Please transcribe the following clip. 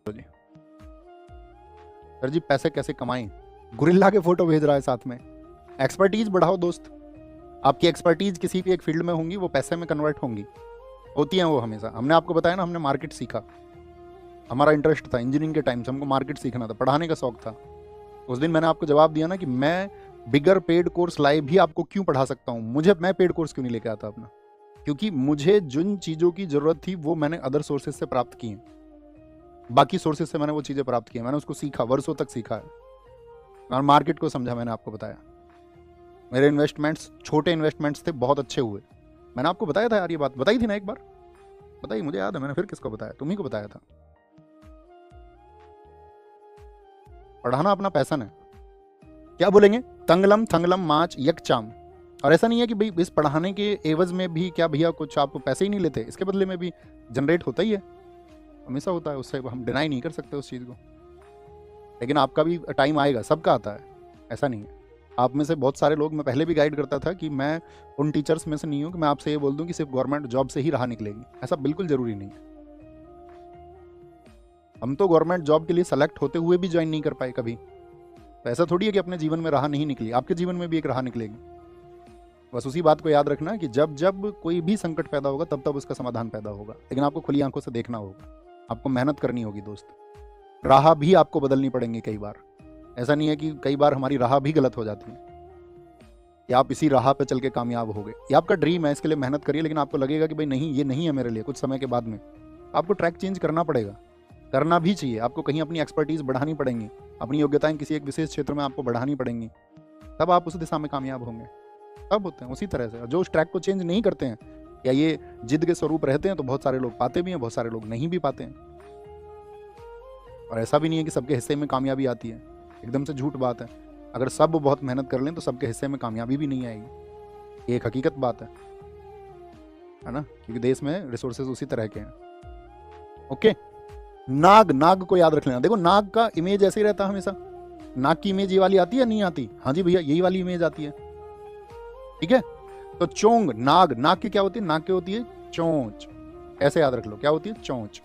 जी sir जी, पैसे कैसे कमाएं? गुरिल्ला के फोटो भेज रहा है साथ में। एक्सपर्टीज बढ़ाओ दोस्त। आपकी एक्सपर्टीज किसी भी एक फील्ड में होंगी, वो पैसे में कन्वर्ट होंगी, होती हैं वो हमेशा। हमने आपको बताया ना, हमने मार्केट सीखा। हमारा इंटरेस्ट था इंजीनियरिंग के टाइम से, हमको मार्केट सीखना था, पढ़ाने का शौक था। उस दिन मैंने आपको जवाब दिया ना कि मैं बिगर पेड कोर्स लाए भी आपको क्यों पढ़ा सकता हूँ। मैं पेड कोर्स क्यों नहीं लेके आता अपना? क्योंकि मुझे जिन चीज़ों की ज़रूरत थी वो मैंने अदर सोर्सेज से प्राप्त की हैं। बाकी सोर्सेज से मैंने वो चीज़ें प्राप्त की हैं, मैंने उसको सीखा, वर्षों तक सीखा है और मार्केट को समझा। मैंने आपको बताया मेरे इन्वेस्टमेंट्स, छोटे इन्वेस्टमेंट्स थे, बहुत अच्छे हुए। मैंने आपको बताया था यार, ये बात बताई थी ना एक बार, बताई, मुझे याद है। मैंने फिर किसको बताया? तुम्ही को बताया था। पढ़ाना अपना पैशन है। क्या बोलेंगे? तंगलम थंगलम माच यकचाम। और ऐसा नहीं है कि भाई इस पढ़ाने के एवज में भी क्या भैया कुछ आप पैसे ही नहीं लेते, इसके बदले में भी जनरेट होता ही है, हमेशा होता है, उससे हम डिनाई नहीं कर सकते उस चीज़ को। लेकिन आपका भी टाइम आएगा, सबका आता है, ऐसा नहीं है। आप में से बहुत सारे लोग, मैं पहले भी गाइड करता था कि मैं उन टीचर्स में से नहीं हूँ कि मैं आपसे ये बोल दूँ कि सिर्फ गवर्नमेंट जॉब से ही राह निकलेगी, ऐसा बिल्कुल ज़रूरी नहीं है। हम तो गवर्नमेंट जॉब के लिए सेलेक्ट होते हुए भी ज्वाइन नहीं कर पाए कभी। तो ऐसा थोड़ी है कि अपने जीवन में राह नहीं निकली, आपके जीवन में भी एक राह निकलेगी। बस उसी बात को याद रखना कि जब जब कोई भी संकट पैदा होगा तब तब उसका समाधान पैदा होगा, लेकिन आपको खुली आंखों से देखना होगा, आपको मेहनत करनी होगी दोस्त। राह भी आपको बदलनी पड़ेंगी कई बार। ऐसा नहीं है कि कई बार हमारी राह भी गलत हो जाती है कि आप इसी राह पे चल के कामयाब हो गए। ये आपका ड्रीम है, इसके लिए मेहनत करिए, लेकिन आपको लगेगा कि भाई नहीं, ये नहीं है मेरे लिए। कुछ समय के बाद में आपको ट्रैक चेंज करना पड़ेगा, करना भी चाहिए। आपको कहीं अपनी एक्सपर्टीज बढ़ानी पड़ेंगी, अपनी योग्यताएं किसी एक विशेष क्षेत्र में आपको बढ़ानी पड़ेंगी, तब आप उस दिशा में कामयाब होंगे। तब होते हैं उसी तरह से। जो उस ट्रैक को चेंज नहीं करते हैं या ये जिद के स्वरूप रहते हैं, तो बहुत सारे लोग पाते भी हैं, बहुत सारे लोग नहीं भी पाते हैं। और ऐसा भी नहीं है कि सबके हिस्से में कामयाबी आती है, एकदम से झूठ बात है। अगर सब बहुत मेहनत कर लें तो सबके हिस्से में कामयाबी भी नहीं आएगी, ये एक हकीकत बात है ना, क्योंकि देश में रिसोर्सेज उसी तरह के हैं। ओके, नाग, नाग को याद रख लेना। देखो नाग का इमेज ऐसे ही रहता है हमेशा। नाग की इमेज ये वाली आती है, नहीं आती? हाँ जी भैया, यही वाली इमेज आती है, ठीक है। तो चोंग, नाग, नाग की क्या होती है? नाग की होती है चोंच। ऐसे याद रख लो, क्या होती है? चोंच।